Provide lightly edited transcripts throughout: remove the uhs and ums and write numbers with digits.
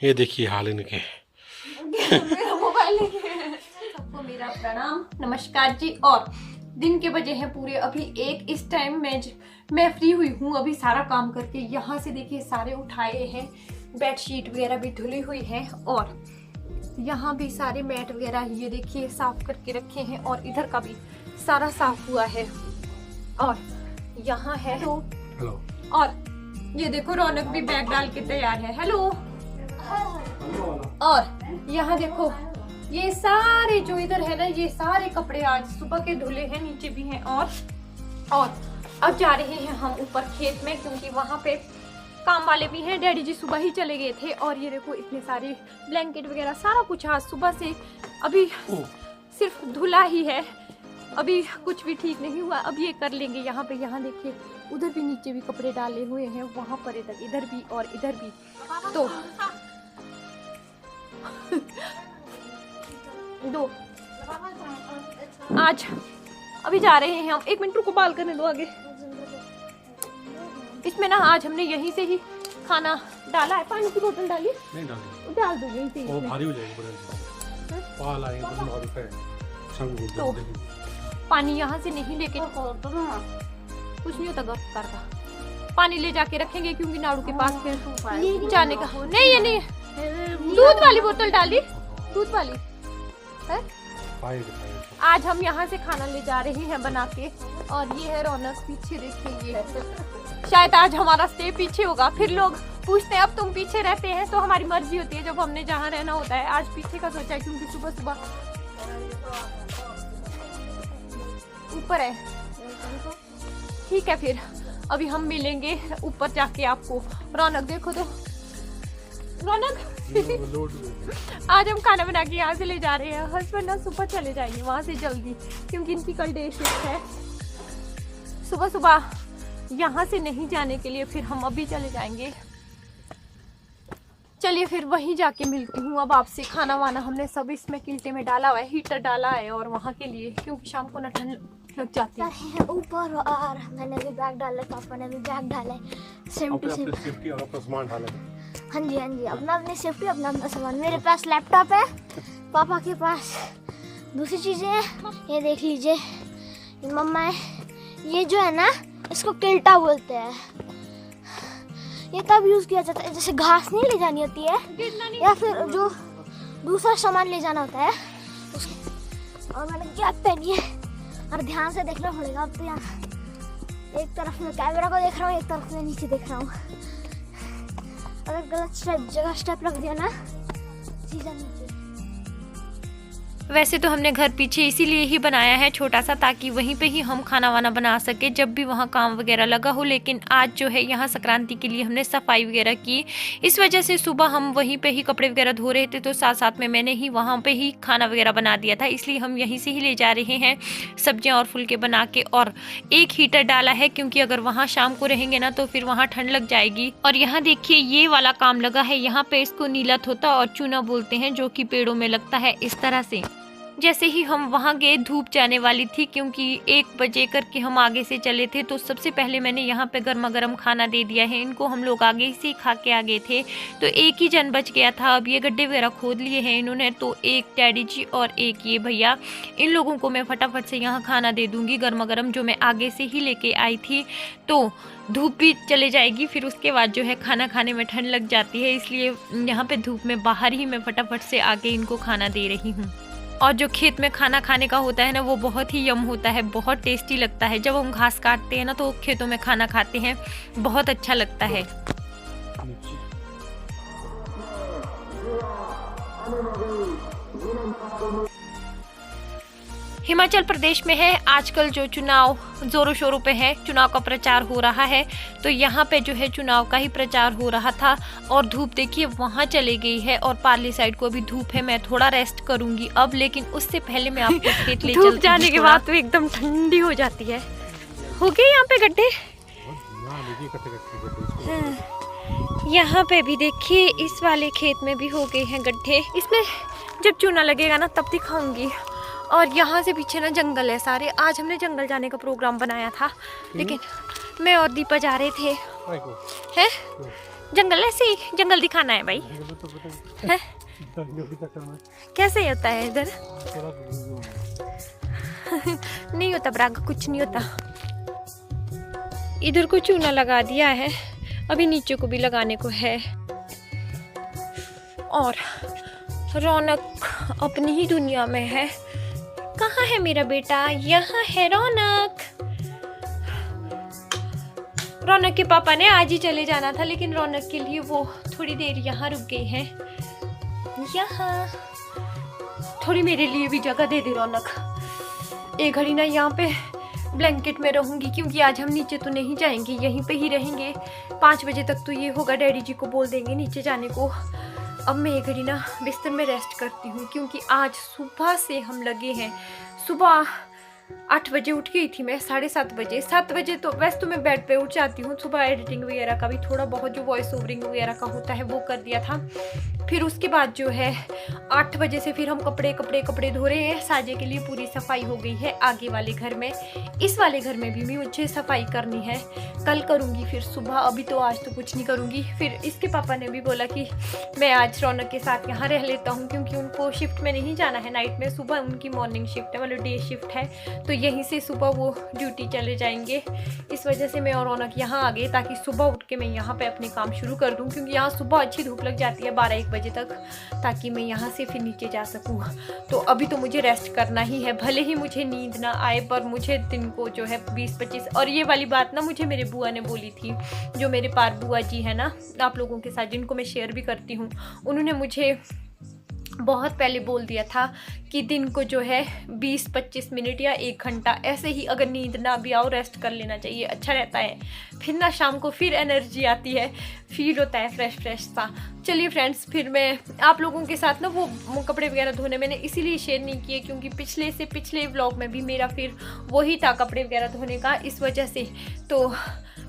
ये देखिए हाल इनके। मेरा मोबाइल सबको मेरा प्रणाम नमस्कार जी। और दिन के बजे हैं पूरे अभी एक। इस टाइम मैं फ्री हुई हूँ अभी सारा काम करके। यहाँ से देखिए सारे उठाए हैं, बेडशीट वगैरह भी धुली हुई है और यहाँ भी सारे मैट वगैरह ये देखिए साफ करके रखे हैं और इधर का भी सारा साफ हुआ है। और यहाँ है हेलो। और ये देखो रौनक भी बैग डाल के तैयार है। हेलो। और यहाँ देखो ये सारे जो इधर है ना, ये सारे कपड़े आज सुबह के धुले हैं, नीचे भी हैं। और अब जा रहे हैं हम ऊपर खेत में क्योंकि वहाँ पे काम वाले भी हैं। डैडी जी सुबह ही चले गए थे। और ये देखो इतने सारे ब्लैंकेट वगैरह सारा कुछ आज सुबह से अभी सिर्फ धुला ही है, अभी कुछ भी ठीक नहीं हुआ। अब ये कर लेंगे। यहाँ पे यहाँ देखिए उधर भी नीचे भी कपड़े डाले हुए हैं, वहाँ पर इधर भी और इधर भी। तो दो आज अभी जा रहे हैं हम। 1 मिनट रुको, बाल करने दो आगे। इसमें ना आज हमने यहीं से ही खाना डाला है। पानी की बोतल डाली नहीं डाली, डाल दो यहीं से। वो भारी हो जाएगी बड़े पाल आएंगे तो बहुत है। तो पानी यहाँ से नहीं लेके कुछ नहीं होता कर का पानी ले जाके रखेंगे क्योंकि नाड़ू के पास फिर जाने का। नहीं ये नहीं, दूध वाली बोतल डाली, दूध वाली है। आज हम यहाँ से खाना ले जा रहे हैं बना के। और ये है रौनक पीछे देखिए। ये शायद आज हमारा स्टे पीछे होगा। फिर लोग पूछते हैं अब तुम पीछे रहते हैं, तो हमारी मर्जी होती है जब हमने जहाँ रहना होता है। आज पीछे का सोचा है क्योंकि सुबह सुबह ऊपर है। ठीक है फिर अभी हम मिलेंगे ऊपर जाके आपको। रौनक देखो तो, रौनक आज हम खाना बना के यहाँ से ले जा रहे हैं। हस्बैंड ना सुबह चले जाएंगे वहाँ से जल्दी क्योंकि इनकी कल डे शिफ्ट है। सुबह सुबह यहाँ से नहीं जाने के लिए फिर हम अभी चले जाएंगे। चलिए फिर वहीं जाके मिलती हूँ अब आपसे। खाना वाना हमने सब इसमें किल्टे में डाला हुआ है, हीटर डाला है और वहाँ के लिए क्योंकि शाम को ना ठंड लग जाती है ऊपर। और मैंने भी बैग डाला, पापा ने भी बैग डाला है। सेम टू सेम सेफ्टी और अपना सामान डाला। हाँ जी अपना अपनी सेफ्टी, अपना अपना सामान। मेरे पास लैपटॉप है, पापा के पास दूसरी चीजें हैं। ये देख लीजिए, ये मम्मा है। ये जो है ना इसको किल्टा बोलते हैं। ये तब यूज किया जाता है जैसे घास नहीं ले जानी होती है या फिर जो दूसरा सामान ले जाना होता है उसके। और मैंने कैप पहनी है और ध्यान से देखना पड़ेगा। अब तो यहाँ एक तरफ मैं कैमरा को देख रहा हूँ, एक तरफ मैं नीचे देख रहा हूँ। अगर गलत जगह स्टेप रख दिया ना सीधा नीचे। वैसे तो हमने घर पीछे इसीलिए ही बनाया है छोटा सा, ताकि वहीं पे ही हम खाना वाना बना सके जब भी वहाँ काम वगैरह लगा हो। लेकिन आज जो है यहाँ संक्रांति के लिए हमने सफाई वगैरह की, इस वजह से सुबह हम वहीं पे ही कपड़े वगैरह धो रहे थे, तो साथ साथ में मैंने ही वहाँ पे ही खाना वगैरह बना दिया था। इसलिए हम यहीं से ही ले जा रहे हैं सब्जियाँ और फुलके बना के। और एक हीटर डाला है क्योंकि अगर वहाँ शाम को रहेंगे ना तो फिर वहाँ ठंड लग जाएगी। और यहाँ देखिए ये वाला काम लगा है, यहाँ पे इसको नीला थोता और चूना बोलते हैं, जो कि पेड़ों में लगता है इस तरह से। जैसे ही हम वहाँ गए धूप जाने वाली थी क्योंकि 1 बजे करके हम आगे से चले थे, तो सबसे पहले मैंने यहाँ पे गर्मा गर्म खाना दे दिया है इनको। हम लोग आगे से खा के आ गए थे तो एक ही जन बच गया था। अब ये गड्ढे वगैरह खोद लिए हैं इन्होंने, तो एक डैडी जी और एक ये भैया, इन लोगों को मैं फटाफट से यहाँ खाना दे दूँगी गर्मा गर्म, जो मैं आगे से ही लेके आई थी। तो धूप भी चले जाएगी, फिर उसके बाद जो है खाना खाने में ठंड लग जाती है, इसलिए यहाँ पे धूप में बाहर ही मैं फटाफट से आके इनको खाना दे रही हूँ। और जो खेत में खाना खाने का होता है ना, वो बहुत ही यम होता है, बहुत टेस्टी लगता है। जब हम घास काटते हैं ना तो खेतों में खाना खाते हैं, बहुत अच्छा लगता है। हिमाचल प्रदेश में है आजकल जो चुनाव जोरों शोरों पे है, चुनाव का प्रचार हो रहा है, तो यहाँ पे जो है चुनाव का ही प्रचार हो रहा था। और धूप देखिए वहाँ चले गई है और पार्ली साइड को भी धूप है। मैं थोड़ा रेस्ट करूंगी अब, लेकिन उससे पहले मैं आपको खेत ले धूप जाने के बाद तो एकदम ठंडी हो जाती है। हो गए यहाँ पे गड्ढे, यहाँ पे भी देखिए इस वाले खेत में भी हो गए हैं गड्ढे। इसमें जब चूना लगेगा ना तब दिखाऊंगी। और यहाँ से पीछे ना जंगल है सारे। आज हमने जंगल जाने का प्रोग्राम बनाया था, लेकिन मैं और दीपा जा रहे थे। हैं जंगल ऐसे ही जंगल दिखाना है भाई। है? कैसे होता है इधर? नहीं होता ब्राग, कुछ नहीं होता। इधर को चूना लगा दिया है, अभी नीचे को भी लगाने को है। और रौनक अपनी ही दुनिया में है। कहाँ है मेरा बेटा? यहाँ है रौनक। रौनक के पापा ने आज ही चले जाना था, लेकिन रौनक के लिए वो थोड़ी देर यहाँ रुक गई हैं। यहाँ थोड़ी मेरे लिए भी जगह दे दे रौनक। एक घड़ी ना यहाँ पे ब्लैंकेट में रहूंगी, क्योंकि आज हम नीचे तो नहीं जाएंगे, यहीं पे ही रहेंगे। 5 बजे तक तो ये होगा, डैडी जी को बोल देंगे नीचे जाने को। अब मैं एक घड़ी ना बिस्तर में रेस्ट करती हूँ, क्योंकि आज सुबह से हम लगे हैं। सुबह 8 बजे उठ गई थी मैं, 7:30 बजे। 7 बजे तो वैसे तो मैं बेड पे उठ जाती हूँ। सुबह एडिटिंग वगैरह का भी थोड़ा बहुत जो वॉइस ओवरिंग वगैरह का होता है वो कर दिया था। फिर उसके बाद जो है 8 बजे से फिर हम कपड़े धो रहे हैं। साजे के लिए पूरी सफाई हो गई है आगे वाले घर में। इस वाले घर में भी मुझे सफाई करनी है, कल करूँगी फिर सुबह। अभी तो आज तो कुछ नहीं करूँगी। फिर इसके पापा ने भी बोला कि मैं आज रौनक के साथ यहाँ रह लेता हूँ, क्योंकि उनको शिफ्ट में नहीं जाना है नाइट में। सुबह उनकी मॉर्निंग शिफ्ट है, मतलब डे शिफ्ट है, तो यहीं से सुबह वो ड्यूटी चले जाएंगे। इस वजह से मैं और रौनक यहाँ आ गए, ताकि सुबह उठ के मैं यहाँ पे अपने काम शुरू कर दूँ, क्योंकि यहाँ सुबह अच्छी धूप लग जाती है 12-1 बजे तक, ताकि मैं यहाँ से फिर नीचे जा सकूँ। तो अभी तो मुझे रेस्ट करना ही है, भले ही मुझे नींद ना आए, पर मुझे दिन को जो है 20-25। और ये वाली बात ना मुझे मेरे बुआ ने बोली थी, जो मेरे पार बुआ जी है ना आप लोगों के साथ, जिनको मैं शेयर भी करती हूँ। उन्होंने मुझे बहुत पहले बोल दिया था कि दिन को जो है 20-25 मिनट या 1 घंटा ऐसे ही, अगर नींद ना भी आओ, रेस्ट कर लेना चाहिए, अच्छा रहता है। फिर ना शाम को फिर एनर्जी आती है, फील होता है फ्रेश सा। चलिए फ्रेंड्स, फिर मैं आप लोगों के साथ ना वो कपड़े वगैरह धोने मैंने इसीलिए शेयर नहीं किए, क्योंकि पिछले व्लॉग में भी मेरा फिर वही था कपड़े वगैरह धोने का, इस वजह से। तो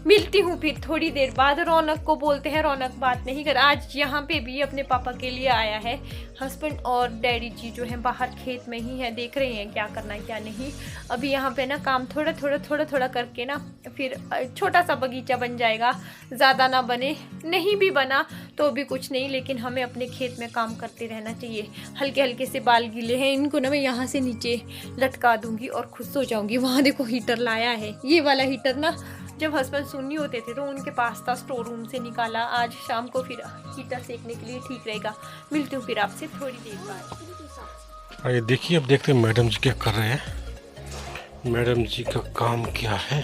मिलती हूँ फिर थोड़ी देर बाद। रौनक को बोलते हैं, रौनक बात नहीं कर। आज यहाँ पे भी अपने पापा के लिए आया है। हस्बैंड और डैडी जी जो है बाहर खेत में ही है, देख रहे हैं क्या करना है क्या नहीं। अभी यहाँ पे ना काम थोड़ा करके ना फिर छोटा सा बगीचा बन जाएगा। ज़्यादा ना बने, नहीं भी बना तो भी कुछ नहीं, लेकिन हमें अपने खेत में काम करते रहना चाहिए। हल्के हल्के से बाल गीले हैं, इनको ना मैं यहाँ से नीचे लटका दूँगी और खुद सो जाऊँगी। वहाँ देखो हीटर लाया है, ये वाला हीटर ना जब हस्बैंड सुन्नी होते थे तो उनके पास था, स्टोर रूम से निकाला। आज शाम को फिर हीटर सेकने के लिए ठीक रहेगा। मिलती हूँ फिर आपसे थोड़ी देर बाद। आइए देखिए, अब देखते हैं मैडम जी क्या कर रहे हैं। मैडम जी का काम क्या है।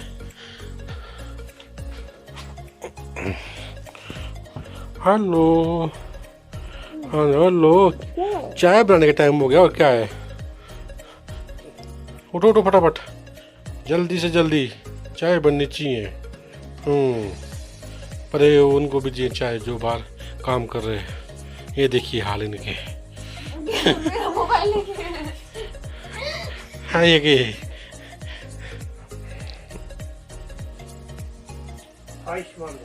हेलो हेलो, चाय बनाने का टाइम हो गया और क्या है। उठो फटाफट, जल्दी से जल्दी चाय बननी चाहिए। पर उनको भी दिए चाय जो बाहर काम कर रहे हैं। ये देखिए हाल इनके। हाँ ये के आयुष्मान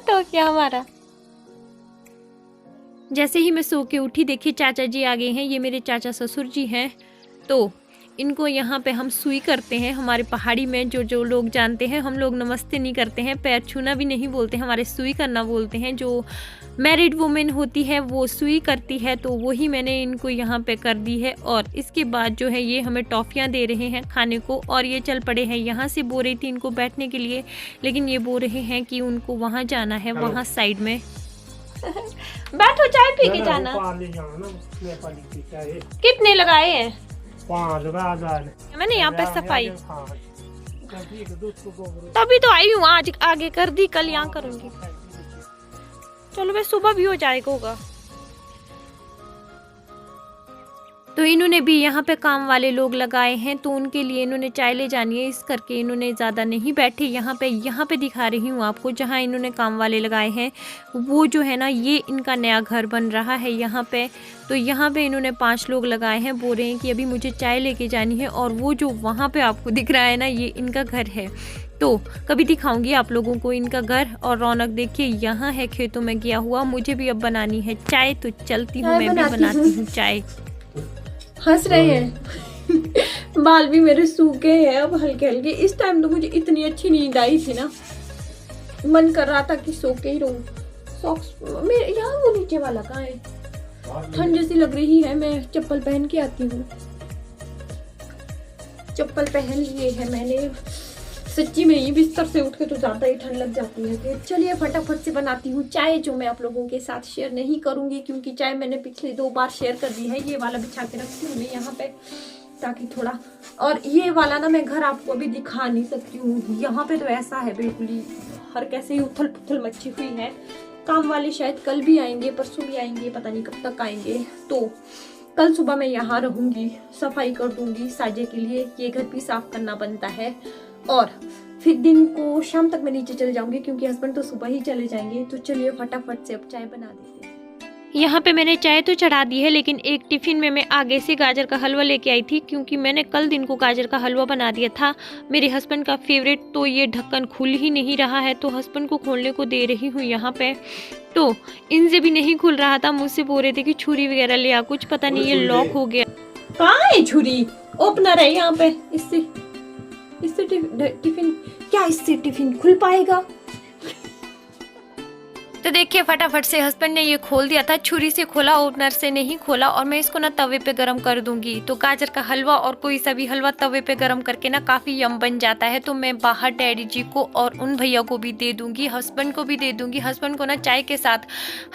तो क्या हमारा। जैसे ही मैं सो के उठी, देखिए चाचा जी आ गए हैं। ये मेरे चाचा ससुर जी हैं। तो इनको यहाँ पे हम सुई करते हैं। हमारे पहाड़ी में जो लोग जानते हैं, हम लोग नमस्ते नहीं करते हैं, पैर छूना भी नहीं बोलते हैं, हमारे सुई करना बोलते हैं। जो मैरिड वुमेन होती है वो सुई करती है, तो वही मैंने इनको यहाँ पे कर दी है। और इसके बाद जो है ये हमें टॉफ़ियाँ दे रहे हैं खाने को, और ये चल पड़े हैं। यहाँ से बोल रही थी इनको बैठने के लिए, लेकिन ये बोल रहे हैं कि उनको वहाँ जाना है, वहाँ साइड में। बैठो, चाय पी के जाना। कितने लगाए हैं? 5,000 मैंने यहाँ पे सफाई तभी तो आई हूँ, आज आगे कर दी, कल यहाँ करूँगी। चलो मैं सुबह भी हो जाएगा होगा। तो इन्होंने भी यहाँ पे काम वाले लोग लगाए हैं, तो उनके लिए इन्होंने चाय ले जानी है, इस करके इन्होंने ज़्यादा नहीं बैठे। यहाँ पे दिखा रही हूँ आपको, जहाँ इन्होंने काम वाले लगाए हैं वो जो है ना, ये इनका नया घर बन रहा है यहाँ पे। तो यहाँ पे इन्होंने 5 लोग लगाए हैं। बोल रहे हैं कि अभी मुझे चाय लेके जानी है, और वो जो वहाँ पे आपको दिख रहा है ना, ये इनका घर है। तो कभी दिखाऊंगी आप लोगों को इनका घर। और रौनक देखिए यहाँ है खेतों में गया हुआ। मुझे भी अब बनानी है चाय, तो चलती हूँ, मैं भी बनाती हूँ चाय। हंस रहे हैं। बाल भी मेरे सूखे हैं अब हल्के हल्के। इस टाइम तो मुझे इतनी अच्छी नींद आई थी ना, मन कर रहा था कि सो के ही रहूं। सॉक्स मेरे यहाँ वो नीचे वाला कहाँ है? ठंड जैसी लग रही है, मैं चप्पल पहन के आती हूँ। चप्पल पहन लिए है मैंने। सच्ची में ही बिस्तर से उठ के तो ज्यादा ही ठंड लग जाती है। फिर चलिए फटाफट से बनाती हूँ चाय, जो मैं आप लोगों के साथ शेयर नहीं करूंगी क्योंकि चाय मैंने पिछले 2 बार शेयर कर दी है। ये वाला बिछा के रखती हूँ मैं यहाँ पे ताकि थोड़ा, और ये वाला ना मैं घर आपको अभी दिखा नहीं सकती हूँ। यहाँ पे तो ऐसा है बिल्कुल ही हर कैसे ही उथल पुथल मची हुई है। काम वाले शायद कल भी आएंगे, परसों भी आएंगे, पता नहीं कब तक आएंगे। तो कल सुबह मैं यहाँ रहूंगी, सफाई कर दूंगी साजे के लिए। ये घर भी साफ करना बनता है और फिर दिन को शाम तक मैं नीचे चले जाऊंगी क्योंकि हस्बैंड तो सुबह ही चले जाएंगे। तो चलिए फटाफट से अब चाय बना देते हैं। यहाँ पे मैंने चाय तो चढ़ा दी है, लेकिन एक टिफिन में मैं आगे से गाजर का हलवा लेके आई थी क्योंकि मैंने कल दिन को गाजर का हलवा बना दिया था, मेरे हस्बैंड का फेवरेट। तो ये ढक्कन खुल ही नहीं रहा है, तो हस्बैंड को खोलने को दे रही हूँ यहाँ पे। तो इनसे भी नहीं खुल रहा था, मुझसे बोल रहे थे कि छुरी वगैरह ले आ, कुछ पता नहीं ये लॉक हो गया। कहाँ है छुरी? ओपनर है यहाँ पे। इससे टिफिन क्या, इससे टिफिन खुल पाएगा? तो देखिए फटाफट से हस्बैंड ने ये खोल दिया था, छुरी से खोला, ओपनर से नहीं खोला। और मैं इसको ना तवे पे गरम कर दूंगी। तो गाजर का हलवा और कोई सा भी हलवा तवे पे गरम करके ना काफी यम बन जाता है। तो मैं बाहर डैडी जी को और उन भैया को भी दे दूंगी, हस्बैंड को भी दे दूंगी। हस्बैंड को ना चाय के साथ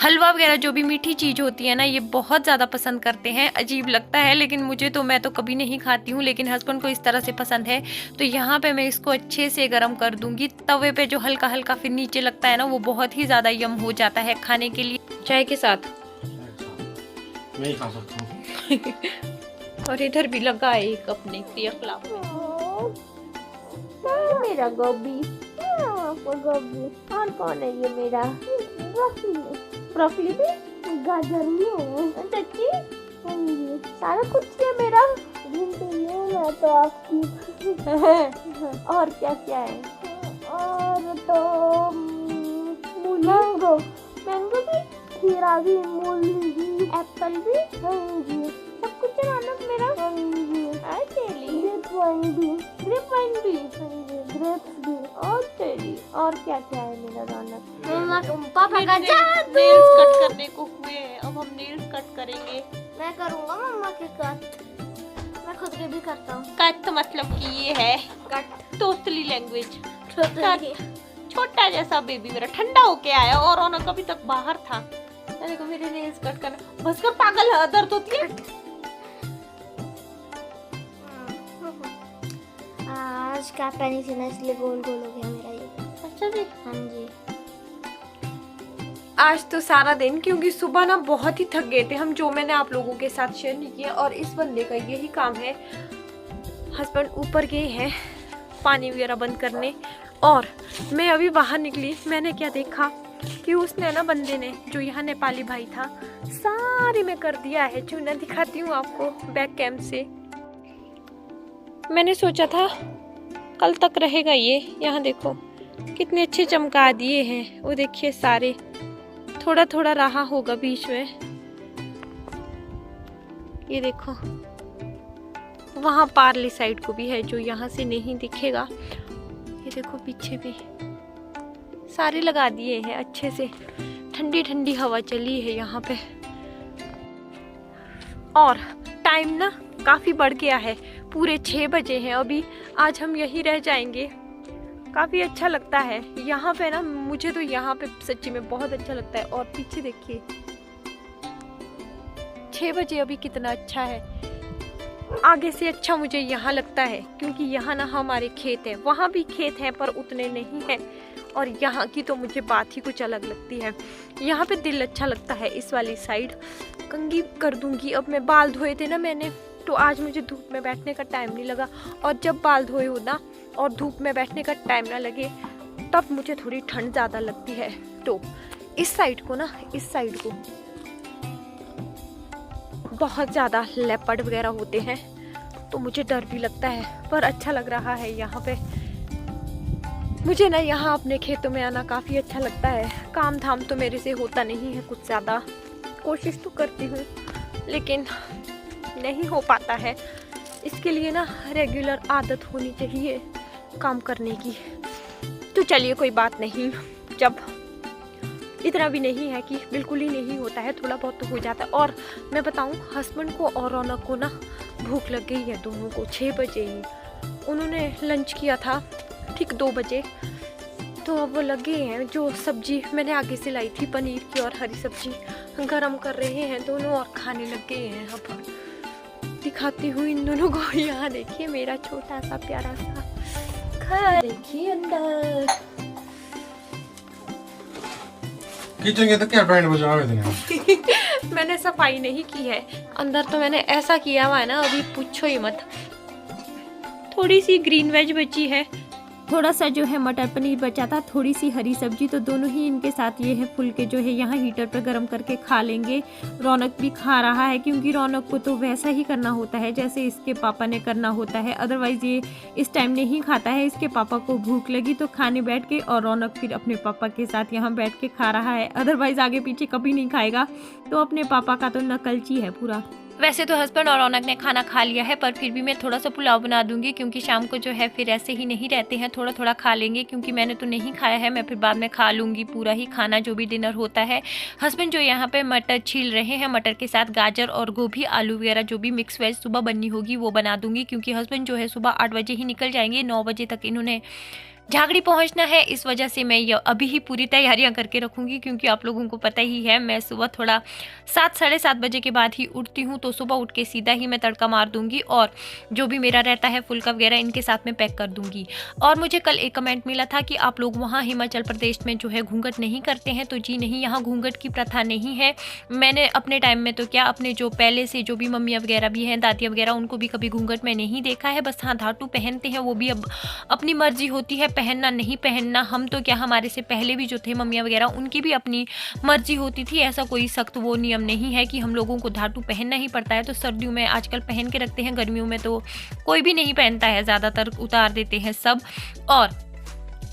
हलवा वगैरह जो भी मीठी चीज होती है ना, ये बहुत ज्यादा पसंद करते हैं। अजीब लगता है लेकिन मुझे तो, मैं तो कभी नहीं खाती हूँ, लेकिन हस्बैंड को इस तरह से पसंद है। तो यहाँ पे मैं इसको अच्छे से गर्म कर दूंगी तवे पे। जो हल्का हल्का फिर नीचे लगता है ना, वो बहुत ही ज्यादा यम हो जाता है खाने के लिए चाय के साथ। मैं ही खा सकता हूँ। और इधर भी लगा है एक अपने क्रियाकलाप में। मेरा गोभी, गोभी। और कौन है ये? मेरा ब्रोकली भी, गाजर भी है। सच्ची सारा कुछ है मेरा। मैं तो आपकी और क्या क्या है? और तो मैंगो, मैंगो भी, खीरा भी, मूली भी, एप्पल भी, जी सब कुछ है ना मेरा। ग्रेप वाइन भी, ग्रेप वाइन भी, ग्रेप्स भी, और चेरी। और क्या क्या है मेरा रौनक? मम्मा पापा का जादू। नेल्स कट करने को हुए हैं, अब हम नेल्स कट करेंगे। मैं करूँगा मम्मा के कट, मैं खुद के भी करता हूँ। कट तो मतलब कि ये है कट, तोतली लैंग्वेज। छोटा जैसा बेबी मेरा ठंडा होके आया और रौनक अभी तक बाहर था। देखो मेरे नेल्स कट करना, बस कर पागल है, दर्द होती है। आज का पेनी थी ना, इसलिए गोल गोल हो गया मेरा ये। अच्छा जी। हाँ जी। आज तो सारा दिन, क्योंकि सुबह ना बहुत ही थक गए थे हम, जो मैंने आप लोगों के साथ शेयर नहीं किया। और इस बंदे का यही काम है, हस्बैंड ऊपर गए हैं पानी वगैरह बंद करने और मैं अभी बाहर निकली। मैंने क्या देखा कि उसने ना, बंदे ने, जो यहाँ नेपाली भाई था, सारे में कर दिया है चूना। दिखाती हूँ आपको बैक कैम से। मैंने सोचा था कल तक रहेगा ये, यहाँ देखो कितने अच्छे चमका दिए हैं। वो देखिए सारे, थोड़ा थोड़ा रहा होगा बीच में, ये देखो। वहाँ पार्ली साइड को भी है जो यहाँ से नहीं दिखेगा। ये देखो पीछे भी सारे लगा दिए हैं अच्छे से। ठंडी ठंडी हवा चली है यहाँ पे और टाइम ना काफी बढ़ गया है, पूरे 6 बजे हैं अभी। आज हम यहीं रह जाएंगे। काफी अच्छा लगता है यहाँ पे ना, मुझे तो यहाँ पे सच्ची में बहुत अच्छा लगता है। और पीछे देखिए 6 बजे अभी कितना अच्छा है। आगे से अच्छा मुझे यहाँ लगता है क्योंकि यहाँ ना हमारे खेत है, वहाँ भी खेत हैं पर उतने नहीं हैं। और यहाँ की तो मुझे बात ही कुछ अलग लगती है। यहाँ पे दिल अच्छा लगता है। इस वाली साइड कंघी कर दूंगी। अब मैं बाल धोए थे ना मैंने, तो आज मुझे धूप में बैठने का टाइम नहीं लगा। और जब बाल धोए हो ना और धूप में बैठने का टाइम ना लगे, तब मुझे थोड़ी ठंड ज़्यादा लगती है। तो इस साइड को ना, इस साइड को बहुत ज़्यादा लेपर्ड वगैरह होते हैं, तो मुझे डर भी लगता है, पर अच्छा लग रहा है यहाँ पे। मुझे ना यहाँ अपने खेतों में आना काफ़ी अच्छा लगता है। काम धाम तो मेरे से होता नहीं है कुछ ज़्यादा, कोशिश तो करती हूँ, लेकिन नहीं हो पाता है। इसके लिए ना रेगुलर आदत होनी चाहिए काम करने की। तो चलिए कोई बात नहीं, जब इतना भी नहीं है कि बिल्कुल ही नहीं होता है, थोड़ा बहुत तो हो जाता है। और मैं बताऊं, हस्बैंड को और रौनक को ना भूख लग गई है दोनों को 6 बजे ही। उन्होंने लंच किया था ठीक 2 बजे, तो अब वो लगे हैं। जो सब्जी मैंने आगे से लाई थी पनीर की और हरी सब्जी गरम कर रहे हैं दोनों और खाने लग गए हैं। अब दिखाती हूँ इन दोनों को। यहाँ देखिए मेरा छोटा सा प्यारा सा घर, देखिए अंदर। किचन के तो क्या बैंड बजा हुए थे। मैंने सफाई नहीं की है, अंदर तो मैंने ऐसा किया हुआ है ना, अभी पूछो ही मत। थोड़ी सी ग्रीन वेज बची है, थोड़ा सा जो है मटर पनीर बचा था, थोड़ी सी हरी सब्जी, तो दोनों ही इनके साथ ये है फुलके जो है यहाँ हीटर पर गर्म करके खा लेंगे। रौनक भी खा रहा है क्योंकि रौनक को तो वैसा ही करना होता है जैसे इसके पापा ने करना होता है, अदरवाइज ये इस टाइम नहीं खाता है। इसके पापा को भूख लगी तो खाने बैठ के, और रौनक फिर अपने पापा के साथ यहाँ बैठ के खा रहा है, अदरवाइज आगे पीछे कभी नहीं खाएगा। तो अपने पापा का तो नकलची है पूरा। वैसे तो हस्बैंड और रौनक ने खाना खा लिया है, पर फिर भी मैं थोड़ा सा पुलाव बना दूंगी क्योंकि शाम को जो है फिर ऐसे ही नहीं रहते हैं, थोड़ा थोड़ा खा लेंगे। क्योंकि मैंने तो नहीं खाया है, मैं फिर बाद में खा लूँगी पूरा ही खाना जो भी डिनर होता है। हस्बैंड जो यहाँ पे मटर छील रहे हैं, मटर के साथ गाजर और गोभी आलू वगैरह जो भी मिक्स वेज सुबह बननी होगी वो बना दूंगी। क्योंकि हस्बैंड जो है सुबह 8 बजे ही निकल जाएंगे, 9 बजे तक इन्होंने झागड़ी पहुंचना है। इस वजह से मैं ये अभी ही पूरी तैयारियां करके रखूंगी क्योंकि आप लोगों को पता ही है मैं सुबह थोड़ा 7 साढ़े 7 बजे के बाद ही उठती हूं। तो सुबह उठ के सीधा ही मैं तड़का मार दूंगी और जो भी मेरा रहता है फुल्का वगैरह इनके साथ में पैक कर दूंगी। और मुझे कल एक कमेंट मिला था कि आप लोग वहाँ हिमाचल प्रदेश में जो है घूंघट नहीं करते हैं, तो जी नहीं, यहाँ घूंघट की प्रथा नहीं है। मैंने अपने टाइम में तो क्या, अपने जो पहले से जो भी मम्मियाँ वगैरह भी हैं, दादियाँ वगैरह, उनको भी कभी घूंघट में नहीं देखा है। बस हाँ, धातु पहनते हैं, वो भी अब अपनी मर्जी होती है पहनना नहीं पहनना। हम तो क्या, हमारे से पहले भी जो थे मम्मियाँ वगैरह, उनकी भी अपनी मर्जी होती थी, ऐसा कोई सख्त वो नियम नहीं है कि हम लोगों को धातु पहनना ही पड़ता है। तो सर्दियों में आजकल पहन के रखते हैं, गर्मियों में तो कोई भी नहीं पहनता है, ज़्यादातर उतार देते हैं सब। और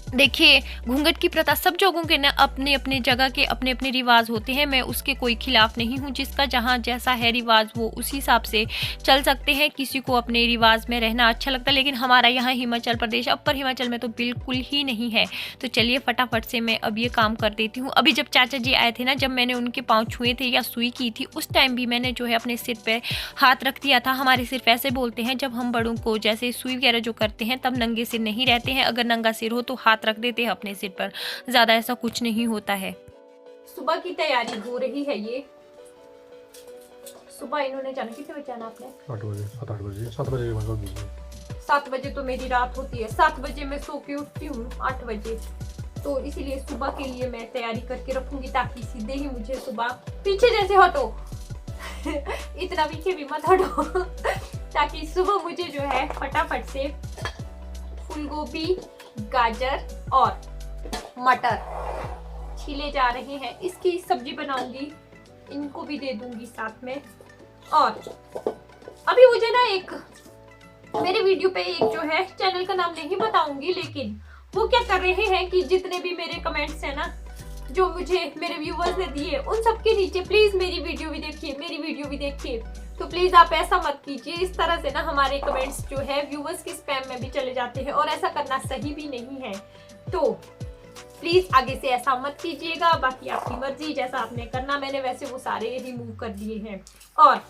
देखिए, घूंघट की प्रथा सब जगहों के ना अपने अपने जगह के अपने अपने रिवाज होते हैं। मैं उसके कोई खिलाफ नहीं हूँ, जिसका जहाँ जैसा है रिवाज वो उसी हिसाब से चल सकते हैं। किसी को अपने रिवाज में रहना अच्छा लगता है, लेकिन हमारा यहाँ हिमाचल प्रदेश, अपर हिमाचल में तो बिल्कुल ही नहीं है। तो चलिए फटाफट से मैं अब ये काम कर देती हूँ। अभी जब चाचा जी आए थे ना, जब मैंने उनके पाँव छुए थे या सुई की थी, उस टाइम भी मैंने जो है अपने सिर पर हाथ रख दिया था। हमारे सिर्फ ऐसे बोलते हैं, जब हम बड़ों को जैसे सुई वगैरह जो करते हैं तब नंगे सिर नहीं रहते हैं। अगर नंगा सिर हो तो हाथ रख देते हैं अपने सिर पर, ज्यादा ऐसा कुछ नहीं होता है। सुबह की तैयारी हो रही है। ये सुबह इन्होंने जाना, कितने बजे जाना आपने? 8 बजे, 7 बजे, 7 बजे के बाद 7 बजे तो मेरी रात होती है, 7 बजे मैं सो के उठती हूँ 8 बजे। तो इसीलिए सुबह के लिए मैं तैयारी करके रखूंगी, ताकि सीधे ही मुझे सुबह, पीछे जैसे हटो इतना पीछे भी मत हटो ताकि सुबह मुझे जो है फटाफट से फूल गोभी, गाजर और मटर छीले जा रहे हैं, इसकी सब्जी बनाऊंगी, इनको भी दे दूंगी साथ में। और अभी मुझे ना एक मेरे वीडियो पे एक जो है, चैनल का नाम नहीं बताऊंगी, लेकिन वो क्या कर रहे हैं कि जितने भी मेरे कमेंट्स हैं ना, जो मुझे मेरे व्यूवर्स ने दिए, उन सबके नीचे प्लीज मेरी वीडियो भी देखिए, मेरी वीडियो भी देखिए। तो प्लीज आप ऐसा मत कीजिए, इस तरह से ना हमारे कमेंट्स जो है व्यूवर्स के स्पैम में भी चले जाते हैं और ऐसा करना सही भी नहीं है। तो प्लीज आगे से ऐसा मत कीजिएगा। बाकी आपकी मर्जी, जैसा आपने करना, मैंने वैसे वो सारे रिमूव कर दिए हैं। और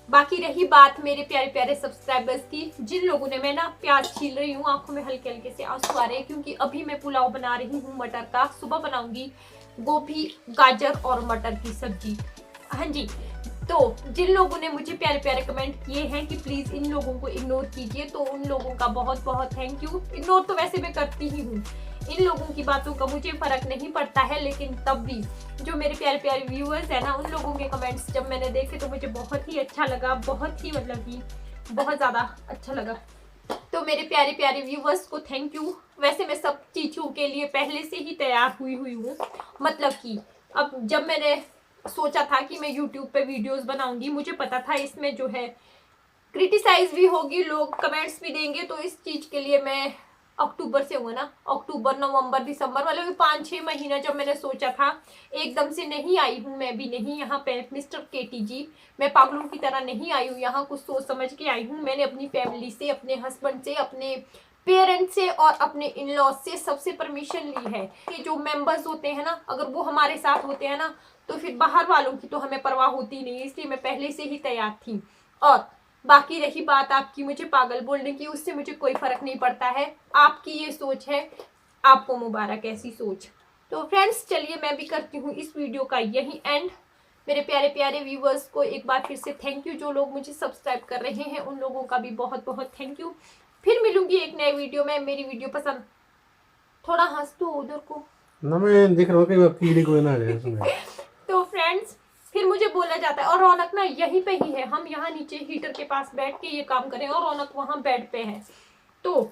बाकी रही बात मेरे प्यारे प्यारे सब्सक्राइबर्स की, जिन लोगों ने, मैं ना प्याज छील रही हूँ, आंखों में हल्के हल्के से आंसू आ रहे हैं क्योंकि अभी मैं पुलाव बना रही हूँ मटर का। सुबह बनाऊंगी गोभी, गाजर और मटर की सब्जी। हाँ जी, तो जिन लोगों ने मुझे प्यारे प्यारे कमेंट किए हैं कि प्लीज इन लोगों को इग्नोर कीजिए, तो उन लोगों का बहुत बहुत थैंक यू। इग्नोर तो वैसे मैं करती ही हूँ, इन लोगों की बातों का मुझे फर्क नहीं पड़ता है, लेकिन तब भी जो मेरे प्यारे प्यारे व्यूअर्स है ना, उन लोगों के कमेंट्स जब मैंने देखे तो मुझे बहुत ही अच्छा लगा, बहुत ही मतलब कि बहुत ज़्यादा अच्छा लगा। तो मेरे प्यारे प्यारे व्यूवर्स को थैंक यू। वैसे मैं सब चीज़ों के लिए पहले से ही तैयार हुई हूँ, मतलब कि अब जब मैंने सोचा था कि मैं YouTube पे वीडियोस बनाऊंगी, मुझे पता था इसमें जो है क्रिटिसाइज भी होगी, लोग कमेंट्स भी देंगे, तो इस चीज़ के लिए मैं अक्टूबर से हुआ ना, अक्टूबर नवंबर दिसंबर, मतलब 5-6 महीना जब मैंने सोचा था, एकदम से नहीं आई हूँ मैं भी नहीं यहाँ पे मिस्टर केटी जी, मैं पागलों की तरह नहीं आई हूँ यहाँ, कुछ सोच समझ के आई हूँ। मैंने अपनी फैमिली से, अपने हस्बैंड से, अपने पेरेंट्स से और अपने इन लॉज से सबसे परमिशन ली है कि जो मेंबर्स होते हैं ना, अगर वो हमारे साथ होते हैं ना तो फिर बाहर वालों की तो हमें परवाह होती नहीं, इसलिए मैं पहले से ही तैयार थी। और बाकी रही बात आपकी मुझे पागल बोलने की, उससे मुझे कोई फर्क नहीं पड़ता है, आपकी ये सोच है, आपको मुबारक ऐसी सोच। तो फ्रेंड्स चलिए मैं भी करती हूँ इस वीडियो का यही एंड। मेरे प्यारे प्यारे व्यूवर्स को एक बार फिर से थैंक यू, जो लोग मुझे सब्सक्राइब कर रहे हैं उन लोगों का भी बहुत बहुत थैंक यू। फिर मिलूंगी एक नए वीडियो में। मेरी वीडियो पसंद, थोड़ा हंस दो उधर को ना, मैं देख रहा हूँ कि कीड़े कोई ना रहे उसमें। तो फ्रेंड्स फिर मुझे बोला जाता है, और रौनक ना यहीं पे ही है, हम यहाँ नीचे हीटर के पास बैठ के ये काम करें और रौनक वहाँ बेड पे है, तो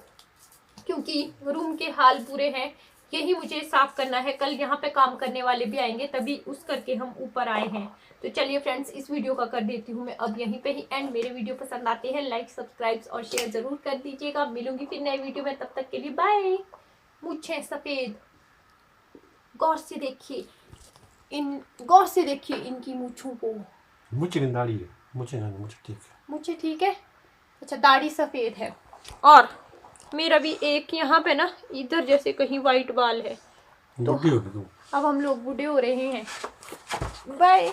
क्योंकि रूम के हाल पूरे हैं, यही मुझे साफ करना है। कल यहाँ पे काम करने वाले भी आएंगे, तभी उस करके हम ऊपर आए हैं। तो चलिए फ्रेंड्स इस वीडियो का कर देती हूँ मैं अब यहीं पे ही एंड। मेरे वीडियो पसंद आते हैं लाइक सब्सक्राइब और शेयर जरूर कर दीजिएगा। मिलूंगी फिर नए वीडियो में, तब तक के लिए बाय। मुझे सफेद, गौर से देखिए गौर से देखिए इनकी मूछों को। मुझे नहीं दाढ़ी है, मुझे ठीक है, मुझे ठीक है, अच्छा दाढ़ी सफेद है, और मेरा भी एक यहाँ पे ना इधर जैसे कहीं वाइट बाल है, तो बुढ़ी हो गई तू। अब हम लोग बूढ़े हो रहे हैं। बाय।